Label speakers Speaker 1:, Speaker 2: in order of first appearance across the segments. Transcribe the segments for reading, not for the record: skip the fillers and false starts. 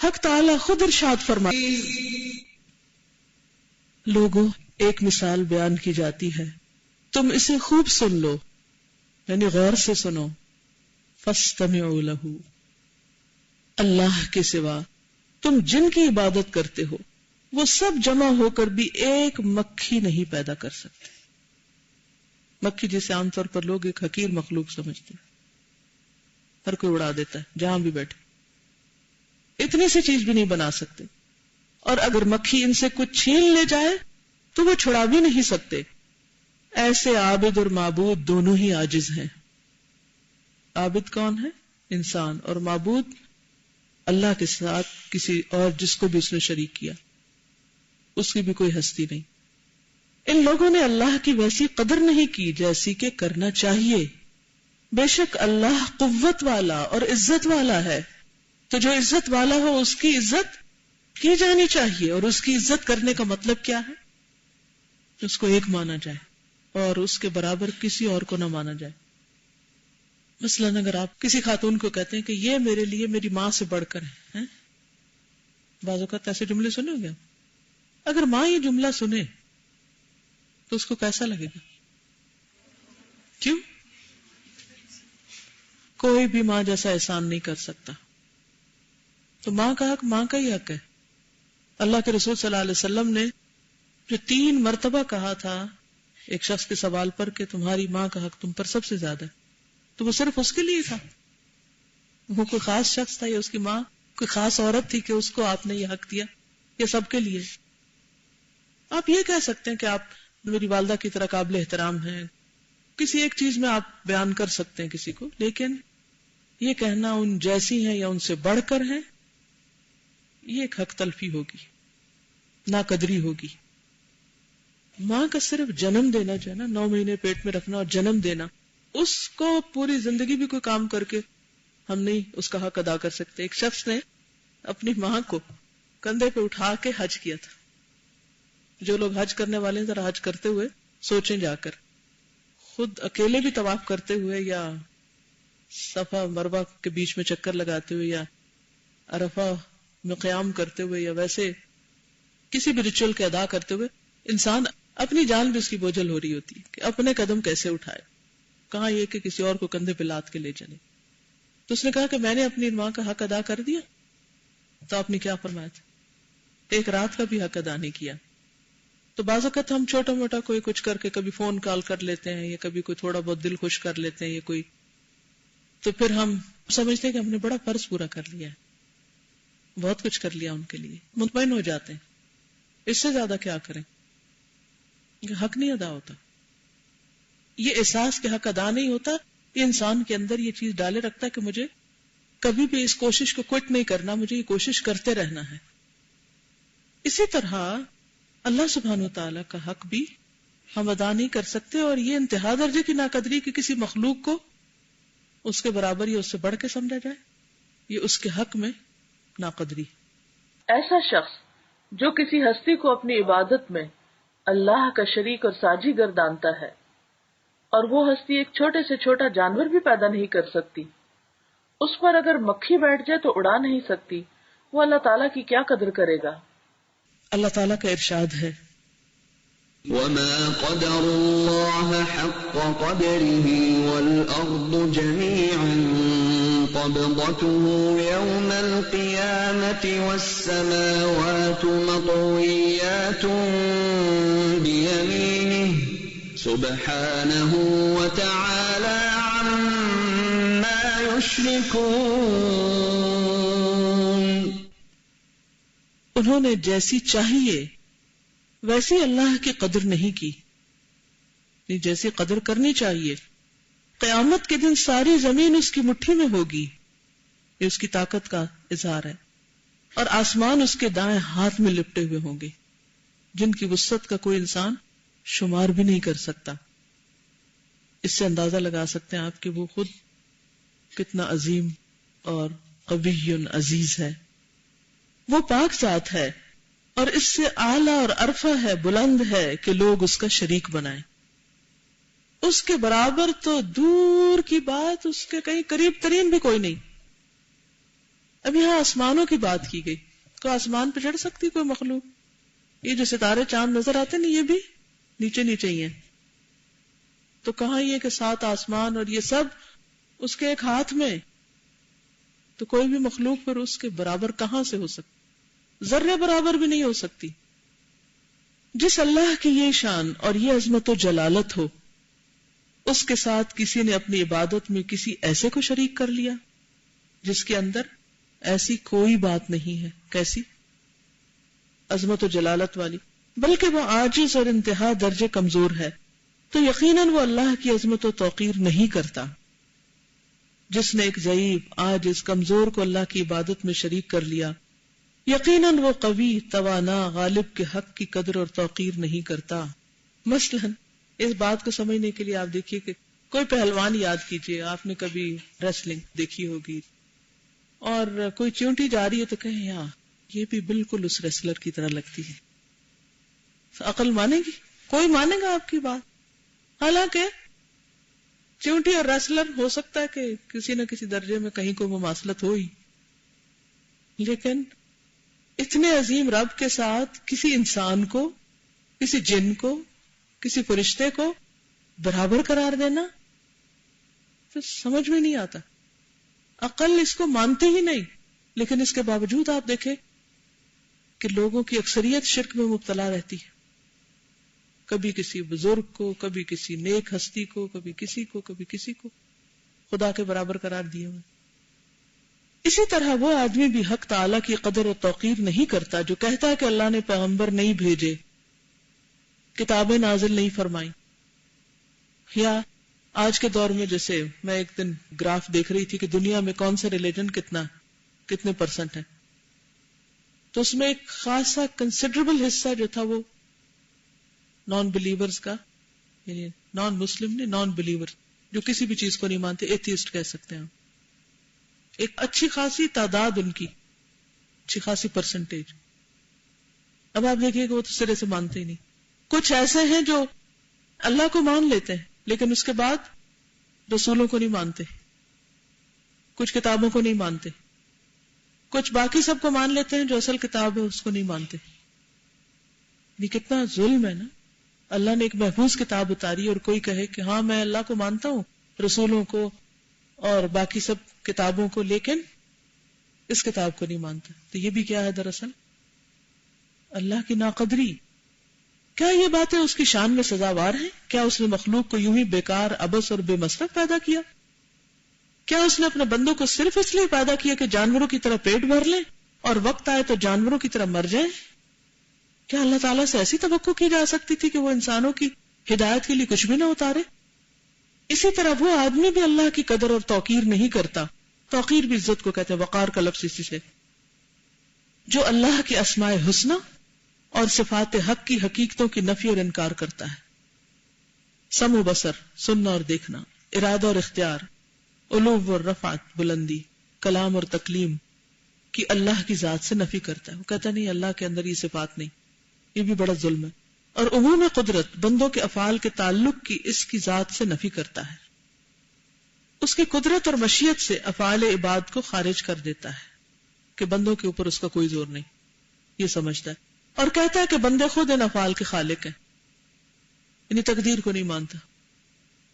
Speaker 1: حق تعالی خود ارشاد فرماتے لوگوں ایک مثال بیان کی جاتی ہے، تم اسے خوب سن لو، یعنی غور سے سنو، فاستمعوا لہ، اللہ کے سوا تم جن کی عبادت کرتے ہو وہ سب جمع ہو کر بھی ایک مکھی نہیں پیدا کر سکتے. مکھی جسے عام طور پر لوگ ایک حقیر مخلوق سمجھتے ہیں، ہر کوئی اڑا دیتا ہے جہاں بھی بیٹھے، اتنی سی چیز بھی نہیں بنا سکتے، اور اگر مکھی ان سے کچھ چھین لے جائے تو وہ چھڑا بھی نہیں سکتے. ایسے عابد اور معبود دونوں ہی عاجز ہیں. عابد کون ہے؟ انسان، اور معبود اللہ کے ساتھ کسی اور جس کو بھی اس نے شریک کیا، اس کی بھی کوئی ہستی نہیں. ان لوگوں نے اللہ کی ویسی قدر نہیں کی جیسی کہ کرنا چاہیے. بے شک اللہ قوت والا اور عزت والا ہے، تو جو عزت والا ہو اس کی عزت کی جانی چاہیے. اور اس کی عزت کرنے کا مطلب کیا ہے؟ اس کو ایک مانا جائے اور اس کے برابر کسی اور کو نہ مانا جائے. مثلاً اگر آپ کسی خاتون کو کہتے ہیں کہ یہ میرے لیے میری ماں سے بڑھ کر ہے، بعض اوقات ایسے جملے سنے ہوں گے. اگر ماں یہ جملہ سنے تو اس کو کیسا لگے گا؟ کیوں؟ کوئی بھی ماں جیسا احسان نہیں کر سکتا. تو ماں کا حق ماں کا ہی حق ہے. اللہ کے رسول صلی اللہ علیہ وسلم نے جو 3 مرتبہ کہا تھا ایک شخص کے سوال پر کہ تمہاری ماں کا حق تم پر سب سے زیادہ ہے، تو وہ صرف اس کے لیے تھا؟ وہ کوئی خاص شخص تھا یا اس کی ماں کوئی خاص عورت تھی کہ اس کو آپ نے یہ حق دیا، یا سب کے لیے؟ آپ یہ کہہ سکتے ہیں کہ آپ میری والدہ کی طرح قابل احترام ہیں، کسی ایک چیز میں آپ بیان کر سکتے ہیں کسی کو، لیکن یہ کہنا ان جیسی ہیں یا ان سے بڑھ کر ہیں، یہ ایک حق تلفی ہوگی، ناقدری ہوگی. ماں کا صرف جنم دینا جو ہے نا، 9 مہینے پیٹ میں رکھنا اور جنم دینا، اس کو پوری زندگی بھی کوئی کام کر کے ہم نہیں اس کا حق ادا کر سکتے. ایک شخص نے اپنی ماں کو کندھے پہ اٹھا کے حج کیا تھا. جو لوگ حج کرنے والے ہیں ذرا حج کرتے ہوئے سوچیں جا کر، خود اکیلے بھی طواف کرتے ہوئے یا صفا مروہ کے بیچ میں چکر لگاتے ہوئے یا عرفہ میں قیام کرتے ہوئے یا ویسے کسی بھی ریچول کے ادا کرتے ہوئے انسان اپنی جان بھی اس کی بوجھل ہو رہی ہوتی ہے کہ اپنے قدم کیسے اٹھائے، کہاں یہ کہ کسی اور کو کندھے پہ لاد کے لے چلے. تو اس نے کہا کہ میں نے اپنی ماں کا حق ادا کر دیا. تو آپ نے کیا فرمایا تھا؟ ایک رات کا بھی حق ادا نہیں کیا. تو بعض اوقات ہم چھوٹا موٹا کوئی کچھ کر کے کبھی فون کال کر لیتے ہیں یا کبھی کوئی تھوڑا بہت دل خوش کر لیتے ہیں یا کوئی، تو پھر ہم سمجھتے ہیں کہ ہم نے بڑا فرض پورا کر لیا ہے، بہت کچھ کر لیا ان کے لیے، مطمئن ہو جاتے ہیں. اس سے زیادہ کیا کریں؟ حق نہیں ادا ہوتا. یہ احساس کہ حق ادا نہیں ہوتا، یہ انسان کے اندر یہ چیز ڈالے رکھتا ہے کہ مجھے کبھی بھی اس کوشش کو کوئٹ نہیں کرنا، مجھے یہ کوشش کرتے رہنا ہے. اسی طرح اللہ سبحانہ وتعالی کا حق بھی ہم ادا نہیں کر سکتے، اور یہ انتہا درجے کی ناقدری کہ کسی مخلوق کو اس کے برابر یا اس سے بڑھ کے سمجھا جائے، یہ اس کے حق میں ناقدری.
Speaker 2: ایسا شخص جو کسی ہستی کو اپنی عبادت میں اللہ کا شریک اور ساجی گردانتا ہے، اور وہ ہستی ایک چھوٹے سے چھوٹا جانور بھی پیدا نہیں کر سکتی، اس پر اگر مکھی بیٹھ جائے تو اڑا نہیں سکتی، وہ اللہ تعالیٰ کی کیا قدر کرے گا؟
Speaker 1: اللہ تعالیٰ کا ارشاد ہے
Speaker 3: وَمَا قَدَرُوا اللَّهَ حَقَّ قَدْرِهِ وَالْأَرْضُ جَمِيعًا قَبْضَتُهُ يَوْمَ الْقِيَامَةِ وَالسَّمَاوَاتُ مَطْوِيَّاتٌ بِيَمِينِهِ سُبْحَانَهُ وَتَعَالَى عَمَّا يُشْرِكُونَ.
Speaker 1: انہوں نے جیسی چاہیے ویسی اللہ کی قدر نہیں کی، جیسی قدر کرنی چاہیے. قیامت کے دن ساری زمین اس کی مٹھی میں ہوگی، یہ اس کی طاقت کا اظہار ہے، اور آسمان اس کے دائیں ہاتھ میں لپٹے ہوئے ہوں گے جن کی وسعت کا کوئی انسان شمار بھی نہیں کر سکتا. اس سے اندازہ لگا سکتے ہیں آپ کہ وہ خود کتنا عظیم اور قوی عزیز ہے. وہ پاک ذات ہے اور اس سے اعلیٰ اور عرفہ ہے، بلند ہے کہ لوگ اس کا شریک بنائیں. اس کے برابر تو دور کی بات، اس کے کہیں قریب ترین بھی کوئی نہیں. اب یہاں آسمانوں کی بات کی گئی، تو آسمان پہ چڑھ سکتی کوئی مخلوق؟ یہ جو ستارے چاند نظر آتے ہیں یہ بھی نیچے نیچے ہی ہیں، تو کہاں یہ کہ 7 آسمان اور یہ سب اس کے ایک ہاتھ میں، تو کوئی بھی مخلوق پر اس کے برابر کہاں سے ہو سکتی؟ ذرے برابر بھی نہیں ہو سکتی۔ جس اللہ کی یہ شان اور یہ عظمت و جلالت ہو، اس کے ساتھ کسی نے اپنی عبادت میں کسی ایسے کو شریک کر لیا جس کے اندر ایسی کوئی بات نہیں ہے۔ کیسی؟ عظمت و جلالت والی، بلکہ وہ عاجز اور انتہا درجے کمزور ہے، تو یقیناً وہ اللہ کی عظمت و توقیر نہیں کرتا۔ جس نے ایک ضعیف، عاجز، کمزور کو اللہ کی عبادت میں شریک کر لیا، یقیناً وہ قوی، توانا، غالب کے حق کی قدر اور توقیر نہیں کرتا۔ مثلا اس بات کو سمجھنے کے لیے آپ دیکھیے کہ کوئی پہلوان یاد کیجئے، آپ نے کبھی ریسلنگ دیکھی ہوگی، اور کوئی چیونٹی جا رہی ہے تو کہیں یہاں یہ بھی بالکل اس ریسلر کی طرح لگتی ہے، عقل مانے گی؟ کوئی مانے گا آپ کی بات؟ حالانکہ چیونٹی اور ریسلر ہو سکتا ہے کہ کسی نہ کسی درجے میں کہیں کوئی مماثلت ہو ہی، لیکن اتنے عظیم رب کے ساتھ کسی انسان کو، کسی جن کو، کسی فرشتے کو برابر قرار دینا تو سمجھ میں نہیں آتا، عقل اس کو مانتی ہی نہیں۔ لیکن اس کے باوجود آپ دیکھیں کہ لوگوں کی اکثریت شرک میں مبتلا رہتی ہے، کبھی کسی بزرگ کو، کبھی کسی نیک ہستی کو، کبھی کسی کو، کبھی کسی کو خدا کے برابر قرار دیے ہوئے۔ اسی طرح وہ آدمی بھی حق تعالیٰ کی قدر و توقیر نہیں کرتا جو کہتا ہے کہ اللہ نے پیغمبر نہیں بھیجے، کتابیں نازل نہیں فرمائی، یا آج کے دور میں جیسے میں ایک دن گراف دیکھ رہی تھی کہ دنیا میں کون سا ریلیجن کتنے پرسنٹ ہے، تو اس میں ایک خاصا کنسیڈریبل حصہ جو تھا وہ نان بلیورز کا، یعنی نان مسلم نے، نان بلیور جو کسی بھی چیز کو نہیں مانتے، ایتھیسٹ کہہ سکتے ہیں، ایک اچھی خاصی تعداد ان کی، اچھی خاصی پرسنٹیج۔ اب آپ دیکھیے کہ وہ تو سرے سے مانتے ہی نہیں۔ کچھ ایسے ہیں جو اللہ کو مان لیتے ہیں لیکن اس کے بعد رسولوں کو نہیں مانتے، کچھ کتابوں کو نہیں مانتے، کچھ باقی سب کو مان لیتے ہیں، جو اصل کتاب ہے اس کو نہیں مانتے۔ یہ کتنا ظلم ہے نا، اللہ نے ایک محفوظ کتاب اتاری اور کوئی کہے کہ ہاں میں اللہ کو مانتا ہوں، رسولوں کو اور باقی سب کتابوں کو، لیکن اس کتاب کو نہیں مانتا۔ تو یہ بھی کیا ہے دراصل؟ اللہ کی ناقدری۔ کیا یہ باتیں اس کی شان میں سزاوار ہیں؟ کیا اس نے مخلوق کو یوں ہی بیکار، عبث اور بے مصرف پیدا کیا؟ کیا اس نے اپنے بندوں کو صرف اس لیے پیدا کیا کہ جانوروں کی طرح پیٹ بھر لیں اور وقت آئے تو جانوروں کی طرح مر جائیں؟ کیا اللہ تعالیٰ سے ایسی توقع کی جا سکتی تھی کہ وہ انسانوں کی ہدایت کے لیے کچھ بھی نہ اتارے؟ اسی طرح وہ آدمی بھی اللہ کی قدر اور توقیر نہیں کرتا۔ توقیر بھی عزت کو کہتے ہیں، وقار کا لفظ اسی سے، جو اللہ کے اسماء حسنہ اور صفات حق کی حقیقتوں کی نفی اور انکار کرتا ہے۔ سمع و بصر، سننا اور دیکھنا، ارادہ اور اختیار، علو اور رفعت، بلندی، کلام اور تکلیم کی اللہ کی ذات سے نفی کرتا ہے۔ وہ کہتا نہیں اللہ کے اندر یہ صفات نہیں، یہ بھی بڑا ظلم ہے۔ اور عموم قدرت، بندوں کے افعال کے تعلق کی اس کی ذات سے نفی کرتا ہے۔ اس کی قدرت اور مشیت سے افعال عباد کو خارج کر دیتا ہے کہ بندوں کے اوپر اس کا کوئی زور نہیں، یہ سمجھتا ہے، اور کہتا ہے کہ بندے خود ان افعال کے خالق ہیں، یعنی تقدیر کو نہیں مانتا۔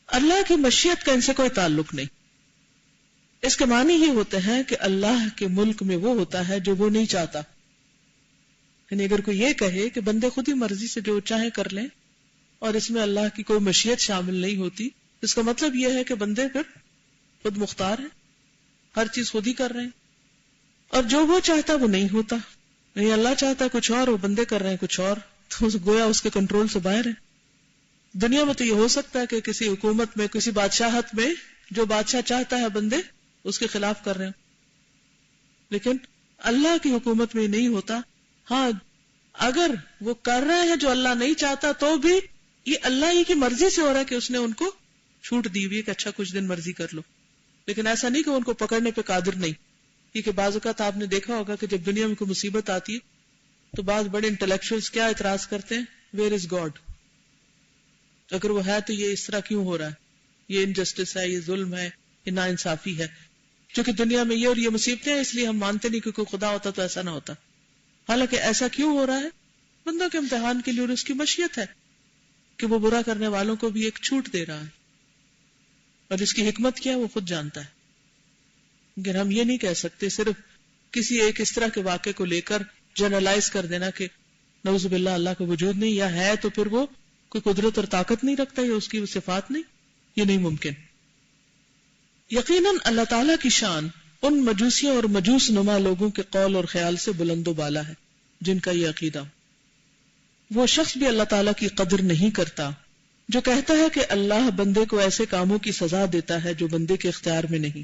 Speaker 1: اللہ کی مشیت کا ان سے کوئی تعلق نہیں۔ اس کے معنی یہ ہوتے ہیں کہ اللہ کے ملک میں وہ ہوتا ہے جو وہ نہیں چاہتا، یعنی اگر کوئی یہ کہے کہ بندے خود ہی مرضی سے جو چاہیں کر لیں اور اس میں اللہ کی کوئی مشیت شامل نہیں ہوتی، اس کا مطلب یہ ہے کہ بندے پھر خود مختار ہیں، ہر چیز خود ہی کر رہے ہیں، اور جو وہ چاہتا وہ نہیں ہوتا، یعنی اللہ چاہتا ہے کچھ اور، وہ بندے کر رہے ہیں کچھ اور، تو گویا اس کے کنٹرول سے باہر ہے۔ دنیا میں تو یہ ہو سکتا ہے کہ کسی حکومت میں، کسی بادشاہت میں جو بادشاہ چاہتا ہے بندے اس کے خلاف کر رہے ہیں، لیکن اللہ کی حکومت میں نہیں ہوتا۔ ہاں اگر وہ کر رہے ہیں جو اللہ نہیں چاہتا تو بھی یہ اللہ ہی کی مرضی سے ہو رہا ہے کہ اس نے ان کو چھوٹ دی ہوئی ہے کہ اچھا کچھ دن مرضی کر لو، لیکن ایسا نہیں کہ ان کو پکڑنے پہ قادر نہیں۔ کیونکہ بعض اوقات آپ نے دیکھا ہوگا کہ جب دنیا میں کوئی مصیبت آتی ہے تو بعض بڑے انٹلیکچوئلز کیا اعتراض کرتے ہیں، ویئر از گاڈ؟ اگر وہ ہے تو یہ اس طرح کیوں ہو رہا ہے، یہ انجسٹس ہے، یہ ظلم ہے، یہ ناانصافی ہے۔ چونکہ دنیا میں یہ اور یہ مصیبتیں ہیں اس لیے ہم مانتے نہیں کہ کوئی خدا ہوتا تو ایسا نہ ہوتا. حالانکہ ایسا کیوں ہو رہا ہے؟ بندوں کے امتحان کے لیے، اور اس کی مشیت ہے کہ وہ برا کرنے والوں کو بھی ایک چھوٹ دے رہا ہے، اور اس کی حکمت کیا ہے وہ خود جانتا ہے. لیکن ہم یہ نہیں کہہ سکتے صرف کسی ایک اس طرح کے واقعے کو لے کر جنرلائز کر دینا کہ نعوذ باللہ اللہ کا وجود نہیں، یا ہے تو پھر وہ کوئی قدرت اور طاقت نہیں رکھتا، یا اس کی وہ صفات نہیں. یہ نہیں ممکن. یقیناً اللہ تعالیٰ کی شان ان مجوسیوں اور مجوس نما لوگوں کے قول اور خیال سے بلند و بالا ہے جن کا یہ عقیدہ. وہ شخص بھی اللہ تعالیٰ کی قدر نہیں کرتا جو کہتا ہے کہ اللہ بندے کو ایسے کاموں کی سزا دیتا ہے جو بندے کے اختیار میں نہیں.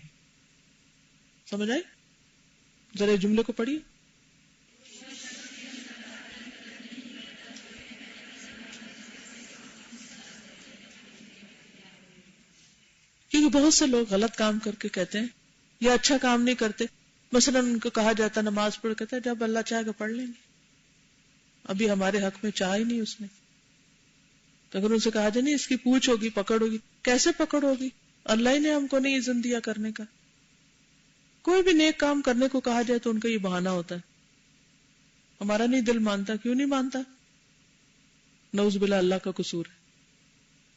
Speaker 1: سمجھ آئی؟ ذرا جملے کو پڑھیے. کیونکہ بہت سے لوگ غلط کام کر کے کہتے ہیں یا اچھا کام نہیں کرتے. مثلا ان کو کہا جاتا نماز پڑھ، کہتا ہے جب اللہ چاہے گا پڑھ لیں گے، ابھی ہمارے حق میں چاہا ہی نہیں اس نے. تو اگر ان سے کہا جائے نہیں اس کی پوچھ ہوگی، پکڑ ہوگی، کیسے پکڑ ہوگی؟ اللہ ہی نے ہم کو نہیں اذن دیا کرنے کا. کوئی بھی نیک کام کرنے کو کہا جائے تو ان کا یہ بہانہ ہوتا ہے ہمارا نہیں دل مانتا. کیوں نہیں مانتا؟ نعوذ باللہ اللہ کا قصور ہے.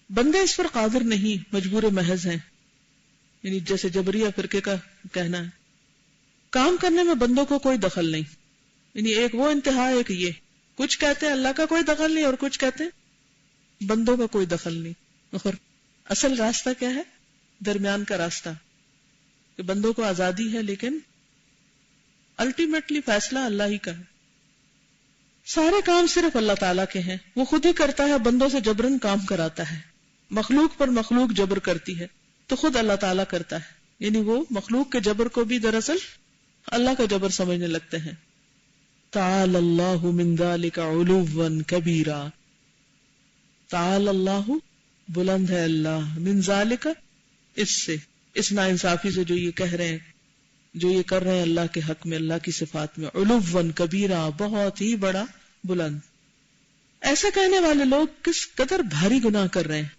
Speaker 1: بندے اس پر قادر نہیں، مجبور محض ہیں، یعنی جیسے جبریہ فرقے کا کہنا ہے. کام کرنے میں بندوں کو کوئی دخل نہیں، یعنی ایک وہ انتہا ہے، ایک یہ. کچھ کہتے ہیں اللہ کا کوئی دخل نہیں، اور کچھ کہتے ہیں بندوں کا کوئی دخل نہیں. اور اصل راستہ کیا ہے؟ درمیان کا راستہ، کہ بندوں کو آزادی ہے لیکن الٹیمیٹلی فیصلہ اللہ ہی کا ہے. سارے کام صرف اللہ تعالیٰ کے ہیں، وہ خود ہی کرتا ہے، بندوں سے جبرن کام کراتا ہے. مخلوق پر مخلوق جبر کرتی ہے تو خود اللہ تعالیٰ کرتا ہے، یعنی وہ مخلوق کے جبر کو بھی دراصل اللہ کا جبر سمجھنے لگتے ہیں. تعالی اللہ من ذلک علوا کبیرا. تعالی اللہ، بلند ہے اللہ، من ذلک، اس سے، اس ناانصافی سے جو یہ کہہ رہے ہیں، جو یہ کر رہے ہیں اللہ کے حق میں، اللہ کی صفات میں، علوا کبیرا، بہت ہی بڑا بلند. ایسا کہنے والے لوگ کس قدر بھاری گناہ کر رہے ہیں،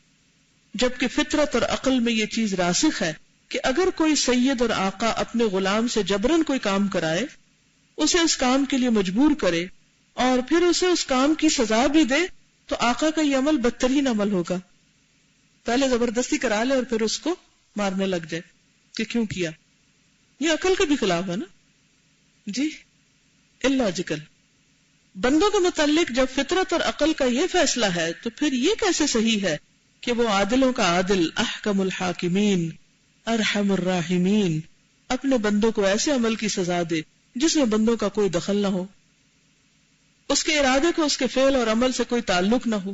Speaker 1: جبکہ فطرت اور عقل میں یہ چیز راسخ ہے کہ اگر کوئی سید اور آقا اپنے غلام سے جبرن کوئی کام کرائے، اسے اس کام کے لیے مجبور کرے اور پھر اسے اس کام کی سزا بھی دے، تو آقا کا یہ عمل بدترین عمل ہوگا. پہلے زبردستی کرا لے اور پھر اس کو مارنے لگ جائے کہ کیوں کیا. یہ عقل کے بھی خلاف ہے نا جی، اللاجیکل. بندوں کے متعلق جب فطرت اور عقل کا یہ فیصلہ ہے تو پھر یہ کیسے صحیح ہے کہ وہ عادلوں کا عادل، احکم الحاکمین، ارحم الراحمین، اپنے بندوں کو ایسے عمل کی سزا دے جس میں بندوں کا کوئی دخل نہ ہو، اس کے ارادے کو اس کے فعل اور عمل سے کوئی تعلق نہ ہو،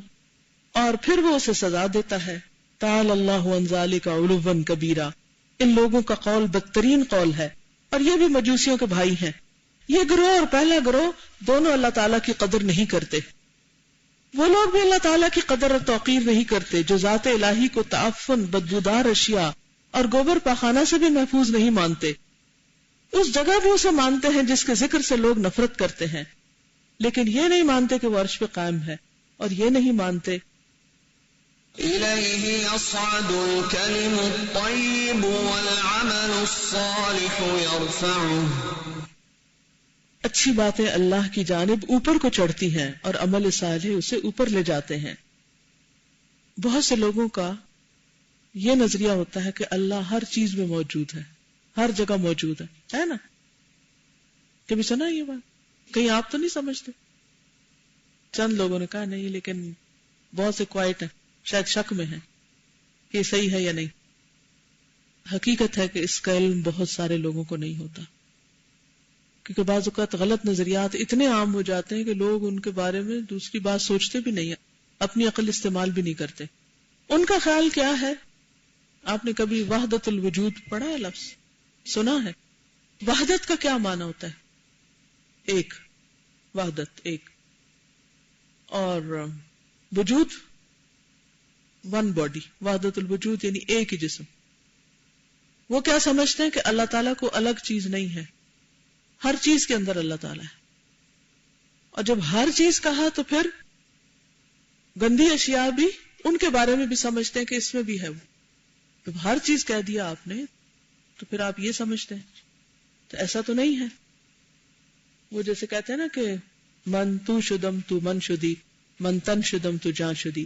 Speaker 1: اور پھر وہ اسے سزا دیتا ہے. تعالی اللہ عن ذلک علوا کبیرا. ان لوگوں کا قول بدترین قول ہے، اور یہ بھی مجوسیوں کے بھائی ہیں. یہ گروہ اور پہلا گروہ دونوں اللہ تعالیٰ کی قدر نہیں کرتے. وہ لوگ بھی اللہ تعالیٰ کی قدر اور توقیر نہیں کرتے جو ذات الہی کو تعفن، بدبودار اشیاء اور گوبر پاخانہ سے بھی محفوظ نہیں مانتے. اس جگہ بھی اسے مانتے ہیں جس کے ذکر سے لوگ نفرت کرتے ہیں، لیکن یہ نہیں مانتے کہ وہ عرش پہ قائم ہے، اور یہ نہیں مانتے
Speaker 3: إِلَيْهِ يَصْعَدُ الْكَلِمُ الطَّيِّبُ وَالْعَمَلُ الصَّالِحُ يَرْفَعُهُ.
Speaker 1: اچھی باتیں اللہ کی جانب اوپر کو چڑھتی ہیں اور عمل صالح اسے اوپر لے جاتے ہیں. بہت سے لوگوں کا یہ نظریہ ہوتا ہے کہ اللہ ہر چیز میں موجود ہے، ہر جگہ موجود ہے نا؟ کبھی سنا یہ بات؟ کہیں آپ تو نہیں سمجھتے؟ چند لوگوں نے کہا نہیں، لیکن بہت سے کوائٹ ہیں، شاید شک میں ہیں کہ یہ صحیح ہے یا نہیں. حقیقت ہے کہ اس کا علم بہت سارے لوگوں کو نہیں ہوتا، کیونکہ بعض اوقات غلط نظریات اتنے عام ہو جاتے ہیں کہ لوگ ان کے بارے میں دوسری بات سوچتے بھی نہیں ہیں، اپنی عقل استعمال بھی نہیں کرتے. ان کا خیال کیا ہے؟ آپ نے کبھی وحدت الوجود پڑھا ہے؟ لفظ سنا ہے؟ وحدت کا کیا معنی ہوتا ہے؟ ایک، وحدت ایک، اور وجود ون باڈی. وحدت الوجود یعنی ایک ہی جسم. وہ کیا سمجھتے ہیں کہ اللہ تعالیٰ کو الگ چیز نہیں ہے، ہر چیز کے اندر اللہ تعالیٰ ہے. اور جب ہر چیز کہا تو پھر گندی اشیاء بھی ان کے بارے میں بھی سمجھتے ہیں کہ اس میں بھی ہے. وہ جب ہر چیز کہہ دیا آپ نے تو پھر آپ یہ سمجھتے ہیں، تو ایسا تو نہیں ہے. وہ جیسے کہتے ہیں نا کہ من تو شدم تو من شدی، من تن شدم تو جان شدی.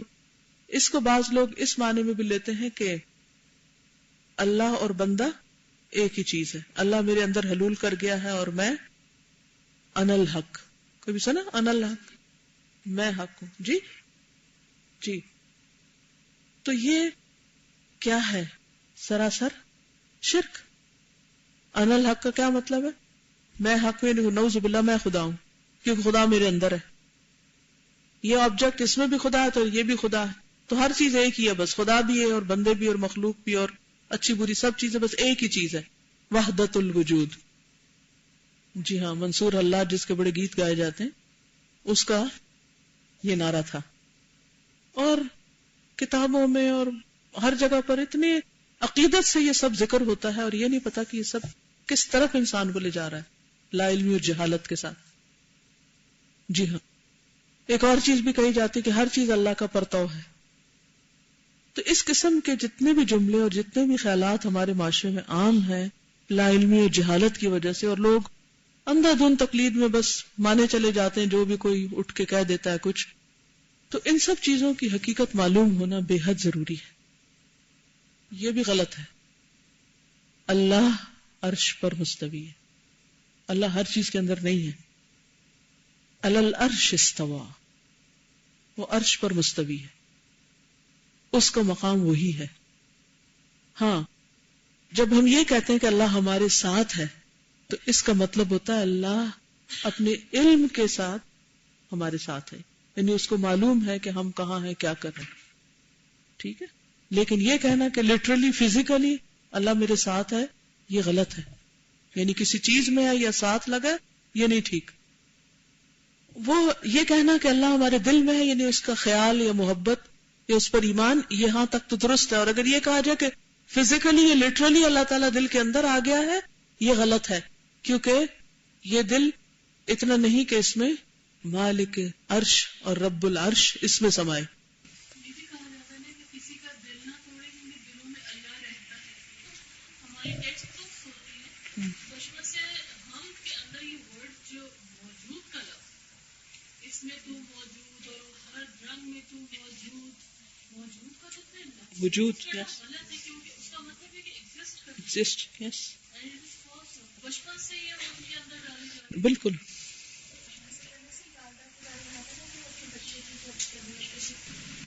Speaker 1: اس کو بعض لوگ اس معنی میں بھی لیتے ہیں کہ اللہ اور بندہ ایک ہی چیز ہے. اللہ میرے اندر حلول کر گیا ہے اور میں انا الحق. کبھی سنا انا الحق، میں حق ہوں. جی جی. تو یہ کیا ہے؟ سراسر شرک. انا الحق کا کیا مطلب ہے؟ میں حق میں نہیں، نعوذ باللہ میں خدا ہوں، کیونکہ خدا میرے اندر ہے. یہ آبجیکٹ اس میں بھی خدا ہے تو یہ بھی خدا ہے، تو ہر چیز ایک ہی ہے. بس خدا بھی ہے اور بندے بھی اور مخلوق بھی اور اچھی بری سب چیزیں بس ایک ہی چیز ہے، وحدت الوجود. جی ہاں، منصور اللہ جس کے بڑے گیت گائے جاتے ہیں اس کا یہ نعرہ تھا. اور کتابوں میں اور ہر جگہ پر اتنے عقیدت سے یہ سب ذکر ہوتا ہے اور یہ نہیں پتا کہ یہ سب کس طرف انسان کو لے جا رہا ہے، لا علمی اور جہالت کے ساتھ. جی ہاں، ایک اور چیز بھی کہی جاتی کہ ہر چیز اللہ کا پرتو ہے. تو اس قسم کے جتنے بھی جملے اور جتنے بھی خیالات ہمارے معاشرے میں عام ہیں لا علمی اور جہالت کی وجہ سے، اور لوگ اندھا دھند تقلید میں بس مانے چلے جاتے ہیں جو بھی کوئی اٹھ کے کہہ دیتا ہے کچھ. تو ان سب چیزوں کی حقیقت معلوم ہونا بے حد ضروری ہے. یہ بھی غلط ہے. اللہ عرش پر مستوی ہے، اللہ ہر چیز کے اندر نہیں ہے. علی العرش استوى، وہ عرش پر مستوی ہے، اس کا مقام وہی ہے. ہاں، جب ہم یہ کہتے ہیں کہ اللہ ہمارے ساتھ ہے تو اس کا مطلب ہوتا ہے اللہ اپنے علم کے ساتھ ہمارے ساتھ ہے، یعنی اس کو معلوم ہے کہ ہم کہاں ہیں، کیا کر رہے ہیں. ٹھیک ہے. لیکن یہ کہنا کہ لٹرلی فزیکلی اللہ میرے ساتھ ہے، یہ غلط ہے. یعنی کسی چیز میں ہے یا ساتھ لگا، یہ نہیں ٹھیک. وہ یہ کہنا کہ اللہ ہمارے دل میں ہے، یعنی اس کا خیال یا محبت یا اس پر ایمان، یہاں تک تو درست ہے. اور اگر یہ کہا جائے کہ فزیکلی یا لٹرلی اللہ تعالیٰ دل کے اندر آ گیا ہے، یہ غلط ہے، کیونکہ یہ دل اتنا نہیں کہ اس میں مالک عرش اور رب العرش اس میں سمائے. وجود بالکل.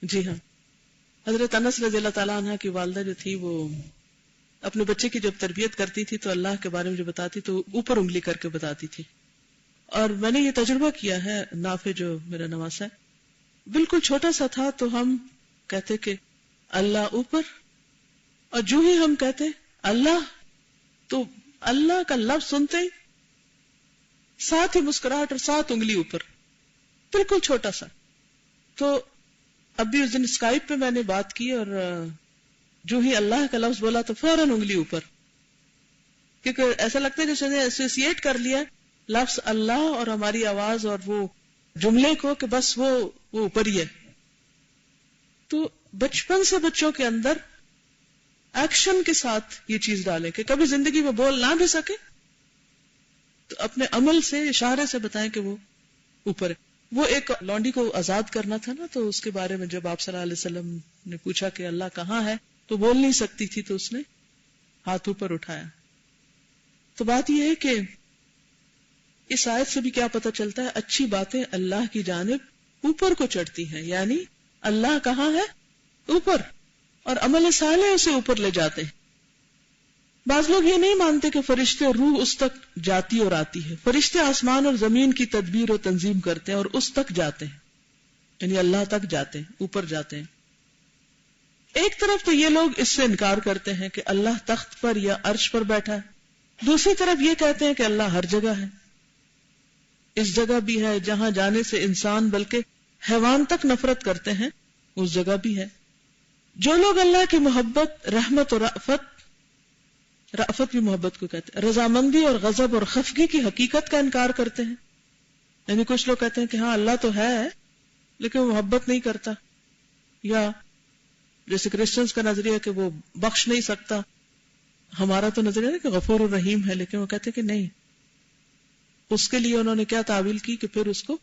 Speaker 1: جی ہاں، حضرت انس رضی اللہ تعالیٰ عنہ کی والدہ جو تھی وہ اپنے بچے کی جب تربیت کرتی تھی تو اللہ کے بارے میں جو بتاتی تو اوپر انگلی کر کے بتاتی تھی. اور میں نے یہ تجربہ کیا ہے، نافع جو میرا نواسا ہے بالکل چھوٹا سا تھا تو ہم کہتے کہ اللہ اوپر، اور جو ہی ہم کہتے اللہ تو اللہ کا لفظ سنتے ہی ساتھ ہی مسکراہٹ اور ساتھ انگلی اوپر، بالکل چھوٹا سا. تو اب بھی اس دن اسکائپ پہ میں نے بات کی اور جو ہی اللہ کا لفظ بولا تو فوراً انگلی اوپر، کیونکہ ایسا لگتا ہے جیسے نے ایسوسیٹ کر لیا لفظ اللہ اور ہماری آواز اور وہ جملے کو کہ بس وہ اوپر ہی ہے. تو بچپن سے بچوں کے اندر ایکشن کے ساتھ یہ چیز ڈالیں کہ کبھی زندگی میں بول نہ بھی سکے تو اپنے عمل سے اشارے سے بتائیں کہ وہ اوپر ہے. وہ ایک لونڈی کو آزاد کرنا تھا نا، تو اس کے بارے میں جب آپ صلی اللہ علیہ وسلم نے پوچھا کہ اللہ کہاں ہے تو بول نہیں سکتی تھی تو اس نے ہاتھ اوپر اٹھایا. تو بات یہ ہے کہ اس آیت سے بھی کیا پتہ چلتا ہے، اچھی باتیں اللہ کی جانب اوپر کو چڑھتی ہیں، یعنی اللہ کہاں ہے؟ اوپر، اور عمل صالح اسے اوپر لے جاتے ہیں. بعض لوگ یہ نہیں مانتے کہ فرشتے اور روح اس تک جاتی اور آتی ہے. فرشتے آسمان اور زمین کی تدبیر و تنظیم کرتے ہیں اور اس تک جاتے ہیں، یعنی اللہ تک جاتے ہیں، اوپر جاتے ہیں. ایک طرف تو یہ لوگ اس سے انکار کرتے ہیں کہ اللہ تخت پر یا عرش پر بیٹھا ہے، دوسری طرف یہ کہتے ہیں کہ اللہ ہر جگہ ہے. اس جگہ بھی ہے جہاں جانے سے انسان بلکہ حیوان تک نفرت کرتے ہیں، اس جگہ بھی ہے. جو لوگ اللہ کی محبت، رحمت اور رأفت بھی محبت کو کہتے ہیں، رضامندی اور غضب اور خفگی کی حقیقت کا انکار کرتے ہیں. یعنی کچھ لوگ کہتے ہیں کہ ہاں اللہ تو ہے لیکن وہ محبت نہیں کرتا، یا جیسے کرسچنز کا نظریہ کہ وہ بخش نہیں سکتا، ہمارا تو نظر ہے کہ غفور الرحیم ہے، لیکن وہ کہتے کہ نہیں، اس کے لیے انہوں نے کیا تعویل کی کہ پھر اس کو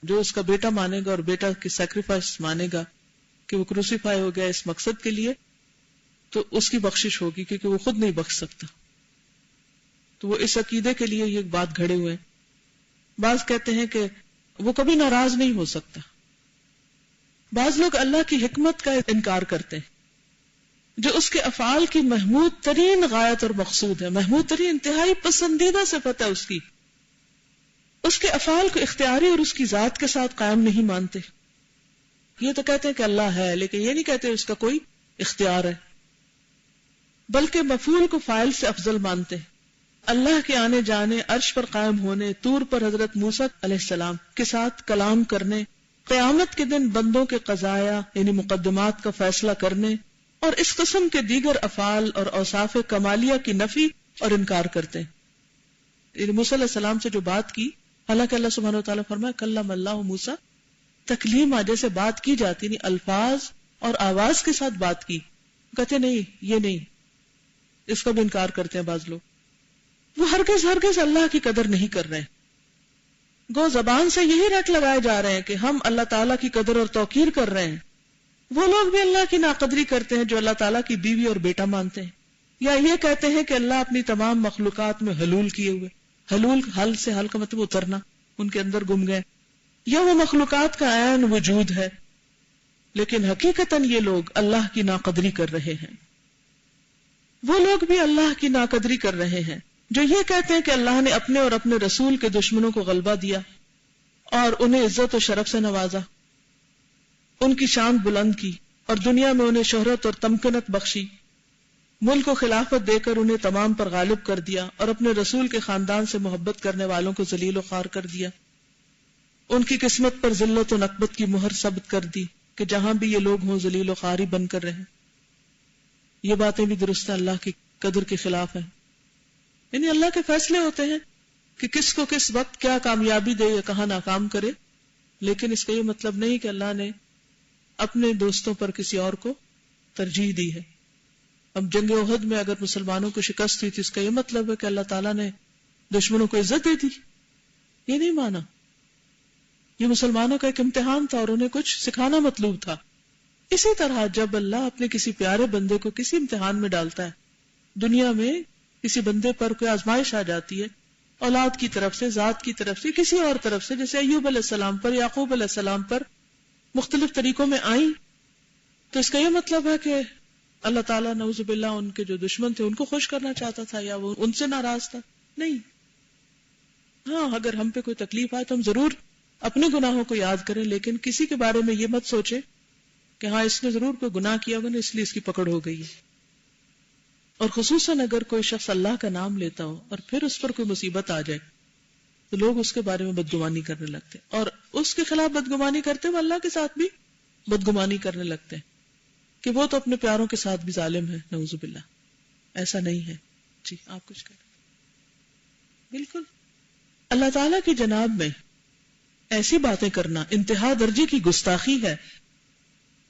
Speaker 1: جو اس کا بیٹا مانے گا اور بیٹا کی سیکریفائس مانے گا کہ وہ کروسیفائی ہو گیا اس مقصد کے لیے، تو اس کی بخشش ہوگی کیونکہ وہ خود نہیں بخش سکتا. تو وہ اس عقیدے کے لیے یہ بات گھڑے ہوئے. بعض کہتے ہیں کہ وہ کبھی ناراض نہیں ہو سکتا. بعض لوگ اللہ کی حکمت کا انکار کرتے ہیں جو اس کے افعال کی محمود ترین غایت اور مقصود ہے، محمود ترین انتہائی پسندیدہ صفت ہے اس کی. اس کے افعال کو اختیاری اور اس کی ذات کے ساتھ قائم نہیں مانتے. یہ تو کہتے ہیں کہ اللہ ہے، لیکن یہ نہیں کہتے اس کا کوئی اختیار ہے، بلکہ مفعول کو فاعل سے افضل مانتے ہیں. اللہ کے آنے جانے، عرش پر قائم ہونے، طور پر حضرت موسیٰ علیہ السلام کے ساتھ کلام کرنے، قیامت کے دن بندوں کے قضایا یعنی مقدمات کا فیصلہ کرنے اور اس قسم کے دیگر افعال اور اوصاف کمالیہ کی نفی اور انکار کرتے ہیں. یعنی موسیٰ علیہ السلام سے جو بات کی، حالانکہ اللہ سبحانہ وتعالیٰ فرمایا کلم اللہ موسیٰ، تکلیم جیسے بات کی جاتی نہیں، الفاظ اور آواز کے ساتھ بات کی. کہتے نہیں، یہ نہیں، اس کا بھی انکار کرتے ہیں بعض لوگ. وہ ہرگز اللہ کی قدر نہیں کر رہے. گو زبان سے یہی رٹ لگائے جا رہے ہیں کہ ہم اللہ تعالیٰ کی قدر اور توقیر کر رہے ہیں. وہ لوگ بھی اللہ کی ناقدری کرتے ہیں جو اللہ تعالیٰ کی بیوی اور بیٹا مانتے ہیں، یا یہ کہتے ہیں کہ اللہ اپنی تمام مخلوقات میں حلول کیے ہوئے. حلول، حل سے حل کا مطلب اترنا، ان کے اندر گم گئے، یا وہ مخلوقات کا عین وجود ہے. لیکن حقیقتاً یہ لوگ اللہ کی ناقدری کر رہے ہیں. وہ لوگ بھی اللہ کی ناقدری کر رہے ہیں جو یہ کہتے ہیں کہ اللہ نے اپنے اور اپنے رسول کے دشمنوں کو غلبہ دیا اور انہیں عزت و شرف سے نوازا، ان کی شان بلند کی اور دنیا میں انہیں شہرت اور تمکنت بخشی، ملک و خلافت دے کر انہیں تمام پر غالب کر دیا اور اپنے رسول کے خاندان سے محبت کرنے والوں کو ذلیل و خوار کر دیا. ان کی قسمت پر ذلت و نکبت کی مہر ثبت کر دی کہ جہاں بھی یہ لوگ ہوں ذلیل و خواری بن کر رہیں. یہ باتیں بھی درست اللہ کی قدر کے خلاف ہیں. یعنی اللہ کے فیصلے ہوتے ہیں کہ کس کو کس وقت کیا کامیابی دے یا کہاں ناکام کرے، لیکن اس کا یہ مطلب نہیں کہ اللہ نے اپنے دوستوں پر کسی اور کو ترجیح دی ہے. اب جنگ احد میں اگر مسلمانوں کو شکست ہوئی تھی، اس کا یہ مطلب ہے کہ اللہ تعالیٰ نے دشمنوں کو عزت دے دی؟ یہ نہیں مانا. یہ مسلمانوں کا ایک امتحان تھا اور انہیں کچھ سکھانا مطلوب تھا. اسی طرح جب اللہ اپنے کسی پیارے بندے کو کسی امتحان میں ڈالتا ہے، دنیا میں کسی بندے پر کوئی آزمائش آ جاتی ہے، اولاد کی طرف سے، ذات کی طرف سے، کسی اور طرف سے، جیسے ایوب علیہ السلام پر، یعقوب علیہ السلام پر مختلف طریقوں میں آئیں، تو اس کا یہ مطلب ہے کہ اللہ تعالیٰ نعوذ باللہ ان کے جو دشمن تھے ان کو خوش کرنا چاہتا تھا یا وہ ان سے ناراض تھا؟ نہیں. ہاں، اگر ہم پہ کوئی تکلیف آئے تو ہم ضرور اپنے گناہوں کو یاد کریں، لیکن کسی کے بارے میں یہ مت سوچیں کہ ہاں اس نے ضرور کوئی گناہ کیا ہوگا نا اس لیے اس کی پکڑ ہو گئی ہے. اور خصوصاً اگر کوئی شخص اللہ کا نام لیتا ہو اور پھر اس پر کوئی مصیبت آ جائے تو لوگ اس کے بارے میں بدگمانی کرنے لگتے ہیں، اور اس کے خلاف بدگمانی کرتے ہوئے اللہ کے ساتھ بھی بدگمانی کرنے لگتے ہیں کہ وہ تو اپنے پیاروں کے ساتھ بھی ظالم ہے. نعوذ باللہ، ایسا نہیں ہے. جی آپ کچھ کہیں. بالکل اللہ تعالیٰ کی جناب میں ایسی باتیں کرنا انتہا درجے کی گستاخی ہے.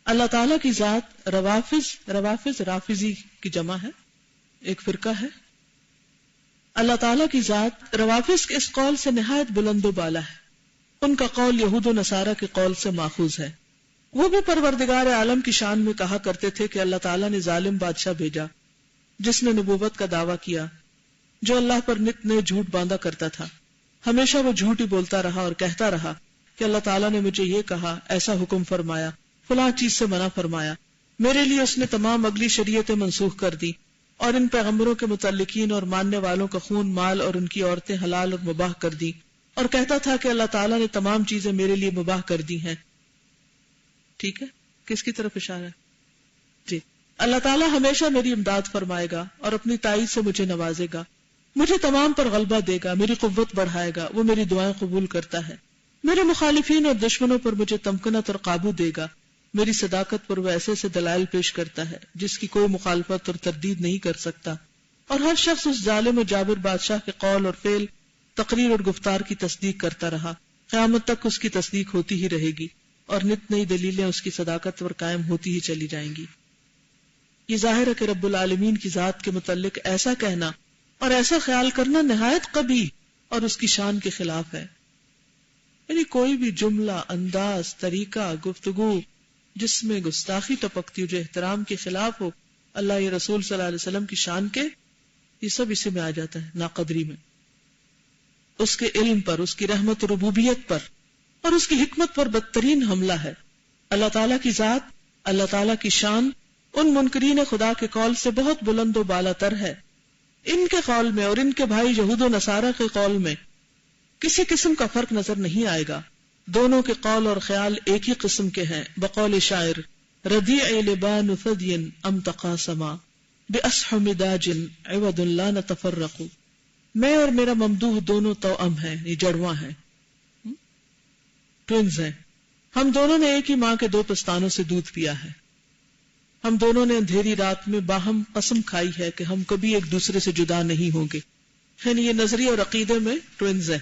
Speaker 1: اللہ تعالیٰ کی ذات روافظ رافضی کی جمع ہے، ایک فرقہ ہے. اللہ تعالیٰ کی ذات روافظ کے اس قول سے نہایت بلند و بالا ہے. ان کا قول یہود و نصارہ کے قول سے ماخوذ ہے. وہ بھی پروردگار عالم کی شان میں کہا کرتے تھے کہ اللہ تعالیٰ نے ظالم بادشاہ بھیجا جس نے نبوت کا دعویٰ کیا، جو اللہ پر نت نئے جھوٹ باندھا کرتا تھا. ہمیشہ وہ جھوٹ ہی بولتا رہا اور کہتا رہا کہ اللہ تعالیٰ نے مجھے یہ کہا، ایسا حکم فرمایا، فلاں چیز سے منع فرمایا. میرے لیے اس نے تمام اگلی شریعتیں منسوخ کر دی اور ان پیغمبروں کے متعلقین اور ماننے والوں کا خون، مال اور ان کی عورتیں حلال اور مباح کر دی، اور کہتا تھا کہ اللہ تعالیٰ نے تمام چیزیں میرے لیے مباح کر دی ہیں. ٹھیک ہے، کس کی طرف اشارہ ہے؟ جی، اللہ تعالیٰ ہمیشہ میری امداد فرمائے گا اور اپنی تائید سے مجھے نوازے گا، مجھے تمام پر غلبہ دے گا، میری قوت بڑھائے گا، وہ میری دعائیں قبول کرتا ہے. میرے مخالفین اور دشمنوں پر مجھے تمکنت اور قابو دے گا، میری صداقت پر وہ ایسے دلائل پیش کرتا ہے جس کی کوئی مخالفت اور تردید نہیں کر سکتا. اور ہر شخص اس ظالم و جابر بادشاہ کے قول اور فعل، تقریر اور گفتار کی تصدیق کرتا رہا. قیامت تک اس کی تصدیق ہوتی ہی رہے گی اور نت نئی دلیلیں اس کی صداقت پر قائم ہوتی ہی چلی جائیں گی. یہ ظاہر ہے کہ رب العالمین کی ذات کے متعلق ایسا کہنا اور ایسا خیال کرنا نہایت قبیح اور اس کی شان کے خلاف ہے. یعنی کوئی بھی جملہ، انداز، طریقہ، گفتگو جس میں گستاخی ٹپکتی ہو، جو احترام کے خلاف ہو، اللہ یا رسول صلی اللہ علیہ وسلم کی شان کے، یہ سب اسی میں آ جاتا ہے، ناقدری میں. اس کے علم پر، اس کی رحمت و ربوبیت پر اور اس کی حکمت پر بدترین حملہ ہے. اللہ تعالیٰ کی ذات، اللہ تعالیٰ کی شان ان منکرین خدا کے قول سے بہت بلند و بالا تر ہے. ان کے قول میں اور ان کے بھائی یہود و نصارہ کے قول میں کسی قسم کا فرق نظر نہیں آئے گا. دونوں کے قول اور خیال ایک ہی قسم کے ہیں. بقول شاعر ردیع لبان ثدی ام تقاسما بأسحم داج عوض لا نتفرق. میں اور میرا ممدوح دونوں توأم ہیں، یہ جڑواں ہیں، ٹوینز ہیں. ہم دونوں نے ایک ہی ماں کے 2 پستانوں سے دودھ پیا ہے. ہم دونوں نے اندھیری رات میں باہم قسم کھائی ہے کہ ہم کبھی ایک دوسرے سے جدا نہیں ہوں گے. یعنی یہ نظریے اور عقیدے میں ٹوینز ہیں.